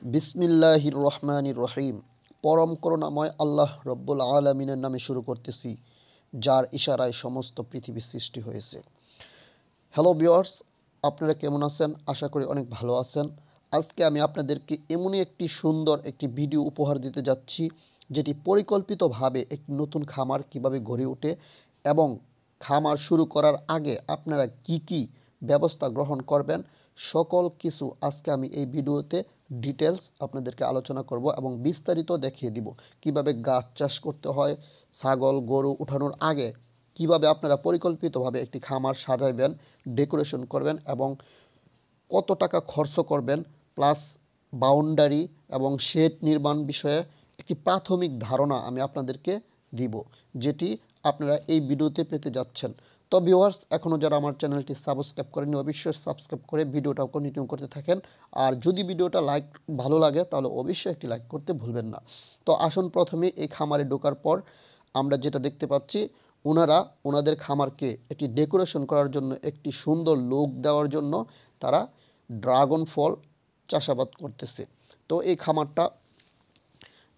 বিসমিল্লাহির রহমানির রহিম। পরম করুণাময় আল্লাহ রব্বুল আলামিনের নামে শুরু করতেছি, যার ইশারায় সমস্ত পৃথিবী সৃষ্টি হয়েছে। হ্যালো ভিউয়ার্স, আপনারা কেমন আছেন? আশা করি অনেক ভালো আছেন। আজকে আমি আপনাদেরকে এমনই একটি সুন্দর একটি ভিডিও উপহার দিতে যাচ্ছি, যেটি পরিকল্পিতভাবে একটি নতুন খামার কিভাবে গড়ে ওঠে এবং খামার শুরু করার আগে আপনারা কি কি ব্যবস্থা গ্রহণ করবেন, সকল কিছু আজকে আমি এই ভিডিওতে ডিটেলস আপনাদেরকে আলোচনা করব এবং বিস্তারিত দেখিয়ে দিব। কিভাবে গাছ চাষ করতে হয়, ছাগল গরু উঠানোর আগে কিভাবে আপনারা পরিকল্পিতভাবে একটি খামার সাজাইবেন, ডেকোরেশন করবেন এবং কত টাকা খরচ করবেন, প্লাস বাউন্ডারি এবং শেড নির্মাণ বিষয়ে একটি প্রাথমিক ধারণা আমি আপনাদেরকে দিব, যেটি আপনারা এই ভিডিওতে পেতে যাচ্ছেন। তো ভিউয়ার্স, এখনও যারা আমার চ্যানেলটি সাবস্ক্রাইব করেনি অবশ্যই সাবস্ক্রাইব করে ভিডিওটা কন্টিনিউ করতে থাকেন। আর যদি ভিডিওটা ভালো লাগে তাহলে অবশ্যই একটি লাইক করতে ভুলবেন না। তো আসুন, প্রথমে এই খামারে ঢোকার পর আমরা যেটা দেখতে পাচ্ছি, ওনাদের খামারকে একটি ডেকোরেশন করার জন্য, একটি সুন্দর লুক দেওয়ার জন্য তারা ড্রাগন ফল চাষাবাদ করতেছে। তো এই খামারটা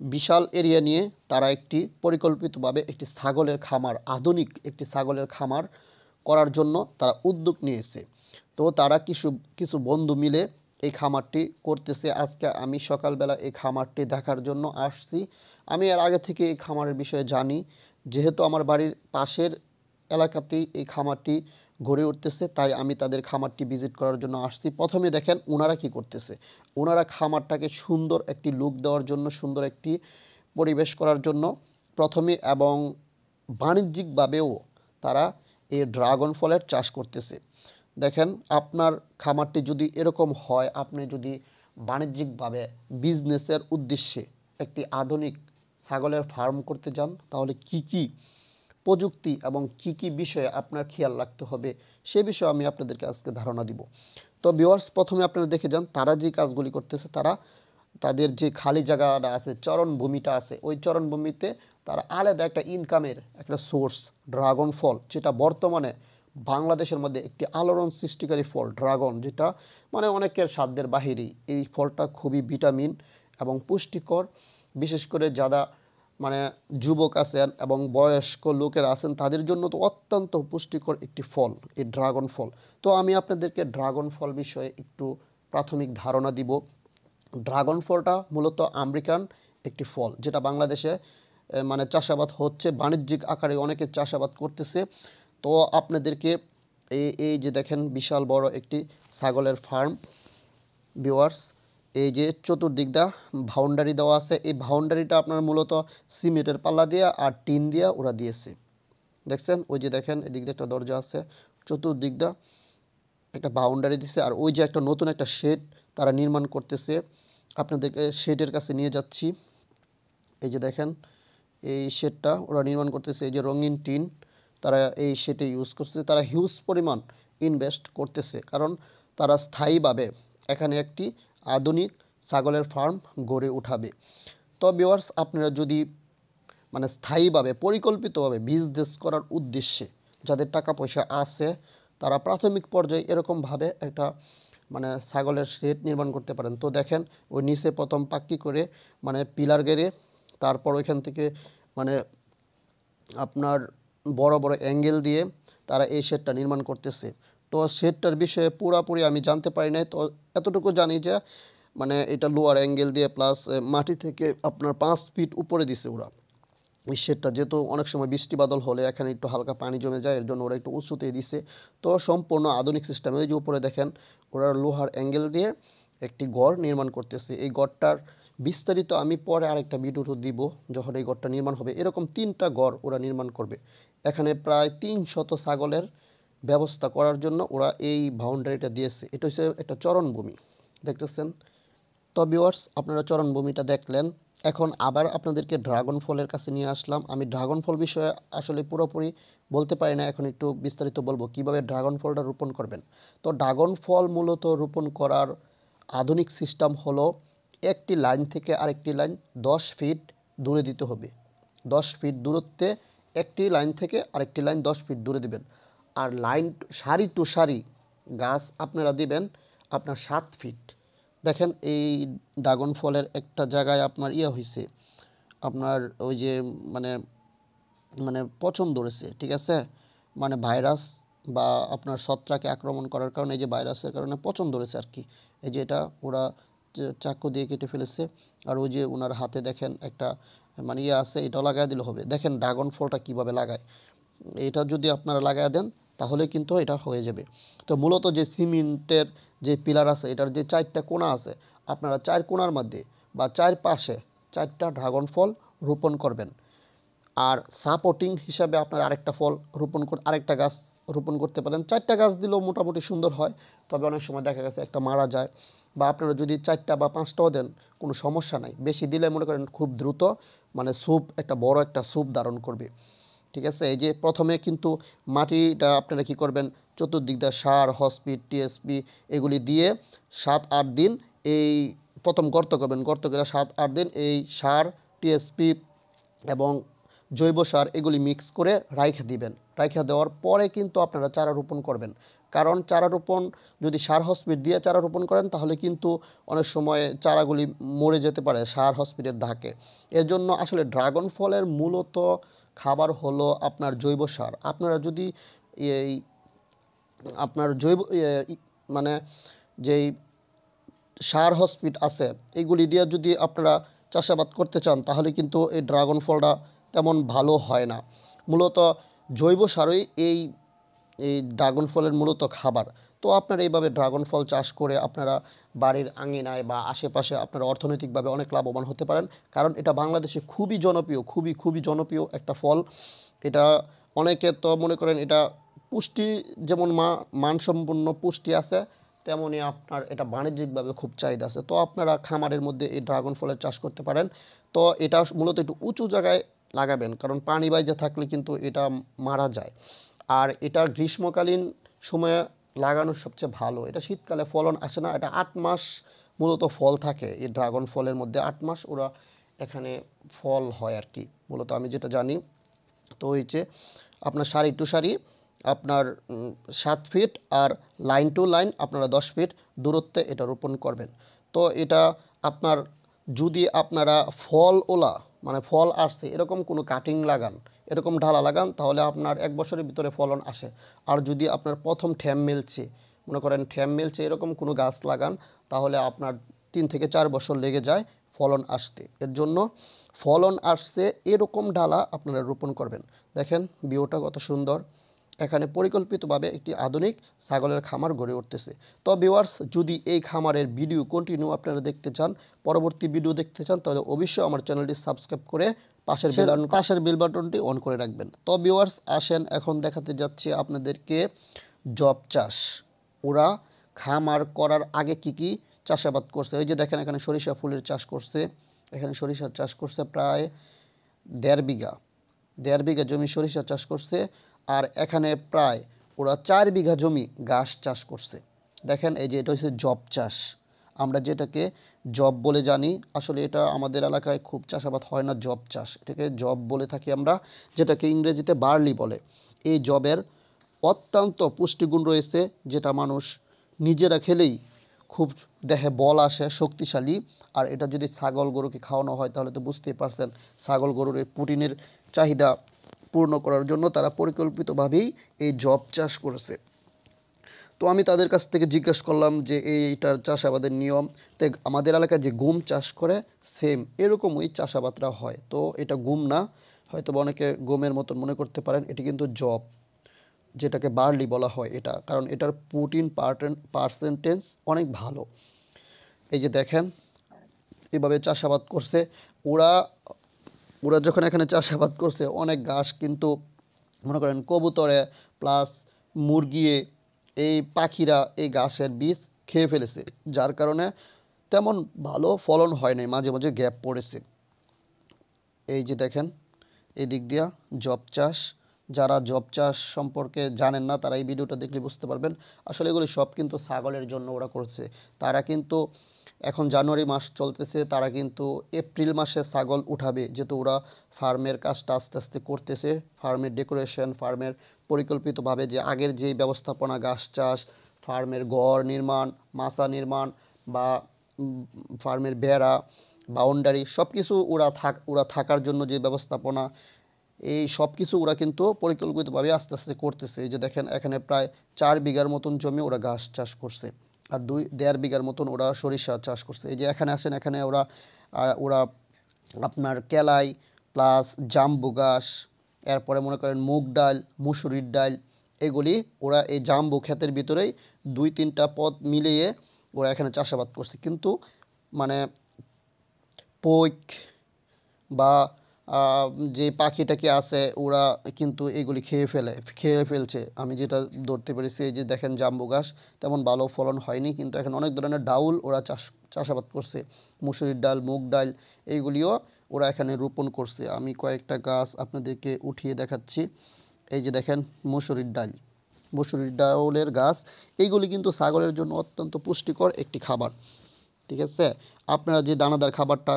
বিশাল এরিয়া নিয়ে তারা একটি পরিকল্পিতভাবে একটি ছাগলের খামার, আধুনিক একটি ছাগলের খামার করার জন্য তারা উদ্যোগ নিয়েছে। তো তারা কিছু কিছু বন্ধু মিলে এই খামারটি করতেছে। আজকে আমি সকালবেলা এই খামারটি দেখার জন্য আসছি। আমি এর আগে থেকে এই খামারের বিষয়ে জানি, যেহেতু আমার বাড়ির পাশের এলাকাতেই এই খামারটি গড়ে উঠতেছে, তাই আমি তাদের খামারটি ভিজিট করার জন্য আসছি। প্রথমে দেখেন ওনারা কি করতেছে। ওনারা খামারটাকে সুন্দর একটি লুক দেওয়ার জন্য, সুন্দর একটি পরিবেশ করার জন্য প্রথমে এবং বাণিজ্যিকভাবেও তারা এই ড্রাগন ফলের চাষ করতেছে। দেখেন, আপনার খামারটি যদি এরকম হয়, আপনি যদি বাণিজ্যিকভাবে বিজনেসের উদ্দেশ্যে একটি আধুনিক ছাগলের ফার্ম করতে যান, তাহলে কি কি প্রযুক্তি এবং কি কি বিষয়ে আপনার খেয়াল রাখতে হবে সে বিষয়ে আমি আপনাদেরকে আজকে ধারণা দিব। তো ভিউয়ার্স, প্রথমে আপনারা দেখে যান তারা যে কাজগুলি করতেছে। তারা তাদের যে খালি জায়গাটা আছে, চরণভূমিটা আছে, ওই চরণভূমিতে তারা আলাদা একটা ইনকামের একটা সোর্স, ড্রাগন ফল, যেটা বর্তমানে বাংলাদেশের মধ্যে একটি আলোড়ন সৃষ্টিকারী ফল ড্রাগন, যেটা মানে অনেকের সাধ্যের বাহিরেই। এই ফলটা খুবই ভিটামিন এবং পুষ্টিকর, বিশেষ করে যারা মানে যুবক আছেন এবং বয়স্ক লোকেরা আছেন তাদের জন্য তো অত্যন্ত পুষ্টিকর একটি ফল এই ড্রাগন ফল। তো আমি আপনাদেরকে ড্রাগন ফল বিষয়ে একটু প্রাথমিক ধারণা দিব। ড্রাগন ফলটা মূলত আমেরিকান একটি ফল, যেটা বাংলাদেশে মানে চাষাবাদ হচ্ছে, বাণিজ্যিক আকারে অনেকে চাষাবাদ করতেছে। তো আপনাদেরকে এই যে দেখেন বিশাল বড় একটি ছাগলের ফার্ম ভিউয়ার্স, এই যে চতুর্দিক দা বাউন্ডারি দেওয়া আছে, এই বাউন্ডারিটা আপনার মূলত সিমেন্টের পাল্লা দিয়ে আর টিন দিয়ে ওরা দিয়েছে। দেখছেন, ওই যে দেখেন এদিক দিয়ে একটা দরজা আছে, চতুর্দিক দা একটা বাউন্ডারি দিছে। আর ওই যে একটা নতুন একটা শেড তারা নির্মাণ করতেছে, আপনাদেরকে শেডের কাছে নিয়ে যাচ্ছি। এই যে দেখেন এই শেডটা ওরা নির্মাণ করতেছে, এই যে রঙিন টিন তারা এই শেডে ইউজ করতেছে। তারা হিউজ পরিমাণ ইনভেস্ট করতেছে, কারণ তারা স্থায়ীভাবে এখানে একটি আধুনিক ছাগলের ফার্ম গড়ে উঠাবে। তো ভিউয়ার্স, আপনারা যদি মানে স্থায়ীভাবে পরিকল্পিতভাবে বিজনেস করার উদ্দেশ্যে যাদের টাকা পয়সা আছে, তারা প্রাথমিক পর্যায়ে এরকমভাবে একটা মানে ছাগলের শেড নির্মাণ করতে পারেন। তো দেখেন ওই নিচে প্রথম পাক্কি করে মানে পিলার গেড়ে, তারপর ওইখান থেকে মানে আপনার বড় বড় অ্যাঙ্গেল দিয়ে তারা এই শেডটা নির্মাণ করতেছে। তো শেডটার বিষয়ে পুরাপুরি আমি জানতে পারি নাই, তো এতটুকু জানি যে মানে এটা লোয়ার অ্যাঙ্গেল দিয়ে প্লাস মাটি থেকে আপনার 5 ফিট উপরে দিছে ওরা এই শেডটা। যেহেতু অনেক সময় বৃষ্টি বাদল হলে এখানে একটু হালকা পানি জমে যায়, এর জন্য ওরা একটু উঁচুতে দিছে। তো সম্পূর্ণ আধুনিক সিস্টেমে ওই যে উপরে দেখেন ওরা লোহার অ্যাঙ্গেল দিয়ে একটি ঘর নির্মাণ করতেছে। এই ঘরটার বিস্তারিত আমি পরে আরেকটা ভিডিও দিব, যখন এই ঘরটা নির্মাণ হবে। এরকম 3টা ঘর ওরা নির্মাণ করবে। এখানে প্রায় 300 ছাগলের ব্যবস্থা করার জন্য ওরা এই বাউন্ডারিটা দিয়েছে। এটা হচ্ছে একটা চরণভূমি, দেখতেছেন। তো ভিউয়ার্স, আপনারা চরণভূমিটা দেখলেন। এখন আবার আপনাদেরকে ড্রাগন ফলের কাছে নিয়ে আসলাম। আমি ড্রাগন ফল বিষয়ে আসলে পুরোপুরি বলতে পারি না, এখন একটু বিস্তারিত বলবো কিভাবে ড্রাগন ফলটা রোপণ করবেন। তো ড্রাগন ফল মূলত রোপণ করার আধুনিক সিস্টেম হলো, একটি লাইন থেকে আরেকটি লাইন 10 ফিট দূরে দিতে হবে। 10 ফিট দূরত্বে একটি লাইন থেকে আরেকটি লাইন 10 ফিট দূরে দিবেন। আর লাইন সারি টু সারি গাছ আপনারা দিবেন আপনার 7 ফিট। দেখেন এই ড্রাগন ফলের একটা জায়গায় আপনার ইয়ে হয়েছে, আপনার ওই যে মানে মানে পচন ধরেছে, ঠিক আছে, মানে ভাইরাস বা আপনার ছত্রাকে আক্রমণ করার কারণে এই যে ভাইরাসের কারণে পচন ধরেছে আর কি। এই যে এটা ওরা চাকু দিয়ে কেটে ফেলেছে। আর ওই যে ওনার হাতে দেখেন একটা মানে ইয়ে আছে, এটাও লাগাই দিলে হবে। দেখেন ড্রাগন ফলটা কিভাবে লাগায়, এটা যদি আপনারা লাগায় দেন তাহলে কিন্তু এটা হয়ে যাবে। তো মূলত যে সিমেন্টের যে পিলার আছে, এটার যে 4টা কোণা আছে, আপনারা 4 কোণার মধ্যে বা 4 পাশে 4টা ড্রাগন ফল রোপণ করবেন। আর সাপোর্টিং হিসাবে আপনার আরেকটা গাছ রোপণ করতে পারেন। 4টা গাছ দিলেও মোটামুটি সুন্দর হয়, তবে অনেক সময় দেখা গেছে একটা মারা যায়। বা আপনারা যদি 4টা বা 5টাও দেন কোনো সমস্যা নাই, বেশি দিলে মনে করেন খুব দ্রুত মানে একটা বড় একটা স্যুপ ধারণ করবে, ঠিক আছে। এই যে প্রথমে কিন্তু মাটিটা আপনারা কি করবেন, চতুর্দিক দিয়ে সার, হসপিট, টিএসপি এগুলি দিয়ে 7-8 দিন এই প্রথম গর্ত করবেন, গর্ত করে 7-8 দিন এই সার, টিএসপি এবং জৈব সার এগুলি মিক্স করে রাইখা দিবেন। রাইখা দেওয়ার পরে কিন্তু আপনারা চারা রোপণ করবেন। কারণ চারা রোপণ যদি সার হসপিট দিয়ে চারা রোপণ করেন তাহলে কিন্তু অনেক সময় চারাগুলি মরে যেতে পারে সার হসপিটের ধাকে। এর জন্য আসলে ড্রাগন ফলের মূলত খাবার হলো আপনার জৈব সার। আপনারা যদি এই আপনার মানে যেই সার হসপিট আছে এগুলি দিয়ে যদি আপনারা চাষাবাদ করতে চান তাহলে কিন্তু এই ড্রাগন ফলটা তেমন ভালো হয় না। মূলত জৈব সারই এই এই ড্রাগন ফলের মূলত খাবার। তো আপনারা এইভাবে ড্রাগন ফল চাষ করে আপনারা বাড়ির আঙিনায় বা আশেপাশে আপনারা অর্থনৈতিকভাবে অনেক লাভবান হতে পারেন। কারণ এটা বাংলাদেশে খুবই জনপ্রিয়, খুবই জনপ্রিয় একটা ফল। এটা অনেকে তো মনে করেন এটা পুষ্টি যেমন মানসম্পন্ন পুষ্টি আছে, তেমনি আপনার এটা বাণিজ্যিকভাবে খুব চাহিদা আছে। তো আপনারা খামারের মধ্যে এই ড্রাগন ফলের চাষ করতে পারেন। তো এটা মূলত একটু উঁচু জায়গায় লাগাবেন, কারণ পানি বাইরে থাকলে কিন্তু এটা মারা যায়। আর এটা গ্রীষ্মকালীন সময়ে লাগানো সবচেয়ে ভালো। এটা শীতকালে ফলন আসে না। এটা 8 মাস মূলত ফল থাকে এই ড্রাগন ফলের মধ্যে। 8 মাস ওরা এখানে ফল হয় আর কি, মূলত আমি যেটা জানি। তো ওই যে আপনার সারি টু সারি আপনার 7 fit R line to line আপনারা 10 ফিট দূরত্বে এটা রোপণ করবেন। তো এটা আপনার যদি আপনারা ফলওলা মানে ফল আসছে এরকম কোনো কাটিং লাগান, এরকম ঢালা লাগান, তাহলে আপনার 1 বছরের ভিতরে ফলন আসে। আর যদি আপনার প্রথম ঠ্যাম মেলছে, মনে করেন ঠ্যাম মেলছে এরকম কোনো গাছ লাগান, তাহলে আপনার 3 থেকে 4 বছর লেগে যায় ফলন আসতে। এর জন্য ফলন আসছে এরকম ডালা আপনারা রোপণ করবেন। দেখেন ভিউটা কত সুন্দর। এখানে পরিকল্পিতভাবে একটি আধুনিক ছাগলের খামার গড়ে উঠতেছে। তো ভিউয়ার্স, যদি এই খামারের ভিডিও কন্টিনিউ আপনারা দেখতে চান, পরবর্তী ভিডিও দেখতে চান, তাহলে অবশ্যই আমার চ্যানেলটি সাবস্ক্রাইব করে পাশের বেল বাটনটি অন করে রাখবেন। তো ভিউয়ার্স, আসেন এখন দেখাতে যাচ্ছি আপনাদেরকে জব চাষ। ওরা খামার করার আগে কি কি চাষাবাদ করছে। ওই যে দেখেন এখানে সরিষা ফুলের চাষ করছে, এখানে সরিষা চাষ করছে প্রায় 1.5 বিঘা, 1.5 বিঘা জমি সরিষা চাষ করছে। আর এখানে প্রায় ওরা 4 বিঘা জমি ঘাস চাষ করছে। দেখেন এই যে এটা হচ্ছে জব চাষ, আমরা যেটাকে জব বলে জানি, আসলে এটা আমাদের এলাকায় খুব চাষাবাদ হয় না। জব চাষ এটাকে জব বলে থাকি আমরা, যেটাকে ইংরেজিতে বার্লি বলে। এই জবের অত্যন্ত পুষ্টিগুণ রয়েছে, যেটা মানুষ নিজেরা খেলেই খুব দেহে বল আসে, শক্তিশালী। আর এটা যদি ছাগল গরুকে খাওয়ানো হয় তাহলে তো বুঝতেই পারছেন, ছাগল গরুর এই প্রোটিনের চাহিদা পূর্ণ করার জন্য তারা পরিকল্পিতভাবেই এই জব চাষ করেছে। তো আমি তাদের কাছ থেকে জিজ্ঞেস করলাম যে এইটার চাষাবাদের নিয়ম। তো আমাদের এলাকায় যে গম চাষ করে সেম এরকমই চাষাবাদটা হয়। তো এটা গম না, হয়তো অনেকে গমের মতন মনে করতে পারেন, এটি কিন্তু জব, যেটাকে বার্লি বলা হয়। এটা কারণ এটার প্রোটিন পার্সেন্টেজ অনেক ভালো। এই যে দেখেন এভাবে চাষাবাদ করছে ওরা। ওরা যখন এখানে চাষাবাদ করছে অনেক ঘাস কিন্তু মনে করেন কবুতরে প্লাস মুরগি, এই পাখিরা এই ঘাসের বীজ খেয়ে ফেলেছে, যার কারণে তেমন ভালো ফলন হয় নাই, মাঝে মাঝে গ্যাপ পড়েছে। এই যে দেখেন এই দিক দিয়া জব চাষ, যারা জব চাষ সম্পর্কে জানেন না তারা এই ভিডিওটা দেখলে বুঝতে পারবেন। আসলে এগুলি সব কিন্তু ছাগলের জন্য ওরা করছে। তারা কিন্তু এখন জানুয়ারি মাস চলতেছে, তারা কিন্তু এপ্রিল মাসে ছাগল উঠাবে, যেহেতু ওরা ফার্মের কাজটা আস্তে আস্তে করতেছে। ফার্মের ডেকোরেশন, ফার্মের পরিকল্পিতভাবে যে আগের যে ব্যবস্থাপনা, ঘাস চাষ, ফার্মের ঘর নির্মাণ, মাচা নির্মাণ বা ফার্মের বেড়া, বাউন্ডারি সব কিছু ওরা থাকার জন্য যে ব্যবস্থাপনা, এই সব কিছু ওরা কিন্তু পরিকল্পিতভাবে আস্তে আস্তে করতেছে। এই যে দেখেন এখানে প্রায় 4 বিঘার মতন জমি ওরা ঘাস চাষ করছে, আর 1.5 বিঘার মতন ওরা সরিষা চাষ করছে। এই যে এখানে আসেন, এখানে ওরা আপনার কেলাই প্লাস জাম্বু ঘাস, এরপরে মনে করেন মুগ ডাল, মুসুরির ডাল, এগুলি ওরা এই জাম্বু ক্ষেতের ভিতরেই 2-3টা পদ মিলিয়ে ওরা এখানে চাষাবাদ করছে। কিন্তু মানে পোক বা যে পাখিটাকি আছে ওরা কিন্তু এগুলি খেয়ে ফেলছে। আমি যেটা ধরতে পেরেছি, এই যে দেখেন জাম্বু ঘাস তেমন ভালো ফলন হয়নি, কিন্তু এখন অনেক ধরনের ডাউল ওরা চাষাবাদ করছে, মুসুরির ডাল, মুগ ডাল, এইগুলিও ওরা এখানে রোপণ করছে। আমি কয়েকটা গাছ আপনাদেরকে উঠিয়ে দেখাচ্ছি। এই যে দেখেন মুসুরির ডাউলের গাছ, এইগুলি কিন্তু ছাগলের জন্য অত্যন্ত পুষ্টিকর একটি খাবার। ঠিক আছে, আপনারা যে দানাদার খাবারটা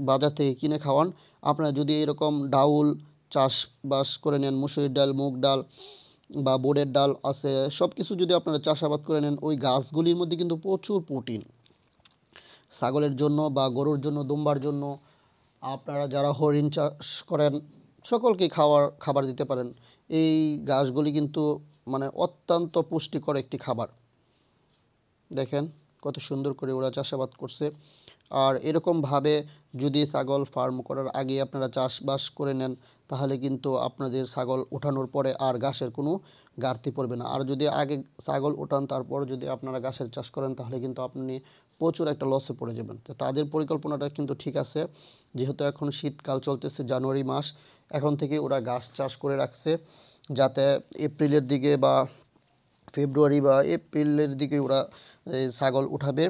বাজার থেকে কিনে খাওয়ান, আপনারা যদি এরকম ডাউল চাষবাস করে নেন, মুসুরির ডাল, মুগ ডাল বা বোটের ডাল আছে, সব কিছু যদি আপনারা চাষাবাদ করে নেন, ওই গাছগুলির মধ্যে কিন্তু প্রচুর প্রোটিন। ছাগলের জন্য বা গরুর জন্য, দুম্বার জন্য, আপনারা যারা হরিণ চাষ করেন সকলকে খাবার দিতে পারেন। এই গাছগুলি কিন্তু মানে অত্যন্ত পুষ্টিকর একটি খাবার। দেখেন কত সুন্দর করে ওরা চাষাবাদ করছে। আর এরকমভাবে যদি ছাগল ফার্ম করার আগে আপনারা চাষবাস করে নেন, তাহলে কিন্তু আপনাদের ছাগল ওঠানোর পরে আর ঘাসের কোনো ঘাটতি পড়বে না। আর যদি আগে ছাগল ওঠান তারপর যদি আপনারা ঘাসের চাষ করেন, তাহলে কিন্তু আপনি প্রচুর একটা লসে পড়ে যাবেন। তো তাদের পরিকল্পনাটা কিন্তু ঠিক আছে, যেহেতু এখন শীতকাল চলতেছে, জানুয়ারি মাস, এখন থেকে ওরা ঘাস চাষ করে রাখছে, যাতে এপ্রিলের দিকে বা ফেব্রুয়ারি বা এপ্রিলের দিকে ওরা ছাগল উঠাবে।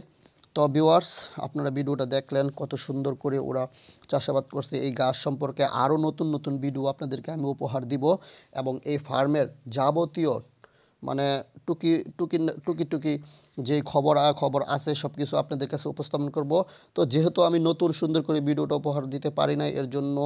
তো ভিউয়ার্স, আপনারা ভিডিওটা দেখলেন কত সুন্দর করে ওরা চাষাবাদ করছে। এই গাছ সম্পর্কে আরও নতুন নতুন ভিডিও আপনাদেরকে আমি উপহার দিব, এবং এই ফার্মের যাবতীয় মানে টুকি টুকি টুকি টুকি যে খবর আছে সব কিছু আপনাদের কাছে উপস্থাপন করব। তো যেহেতু আমি নতুন সুন্দর করে ভিডিওটা উপহার দিতে পারি না, এর জন্য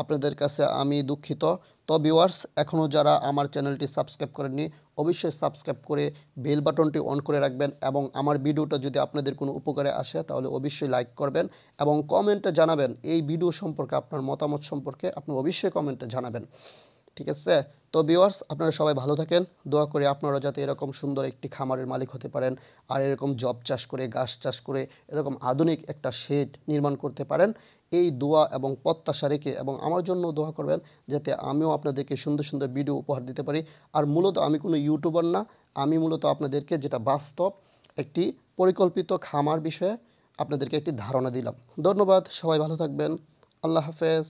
আপনাদের কাছে আমি দুঃখিত। তো ভিউয়ার্স, এখনও যারা আমার চ্যানেলটি সাবস্ক্রাইব করেননি, অবশ্যই সাবস্ক্রাইব করে বেল বাটনটি অন করে রাখবেন, এবং আমার ভিডিওটা যদি আপনাদের কোনো উপকারে আসে তাহলে অবশ্যই লাইক করবেন, এবং কমেন্টে জানাবেন এই ভিডিও সম্পর্কে আপনার মতামত সম্পর্কে আপনি অবশ্যই কমেন্টে জানাবেন। ঠিক আছে, তো ভিউয়ার্স, আপনারা সবাই ভালো থাকেন। দোয়া করি আপনারা যাতে এরকম সুন্দর একটি খামারের মালিক হতে পারেন, আর এরকম জব চাষ করে, ঘাস চাষ করে এরকম আধুনিক একটা শেড নির্মাণ করতে পারেন। এই দোয়া এবং প্রত্যাশা রেখে, এবং আমার জন্য দোয়া করবেন যাতে আমিও আপনাদেরকে সুন্দর সুন্দর ভিডিও উপহার দিতে পারি। আর মূলত আমি কোনো ইউটিউবার না, আমি মূলত আপনাদেরকে যেটা বাস্তব একটি পরিকল্পিত খামার বিষয়ে আপনাদেরকে একটি ধারণা দিলাম। ধন্যবাদ, সবাই ভালো থাকবেন। আল্লাহ হাফেজ।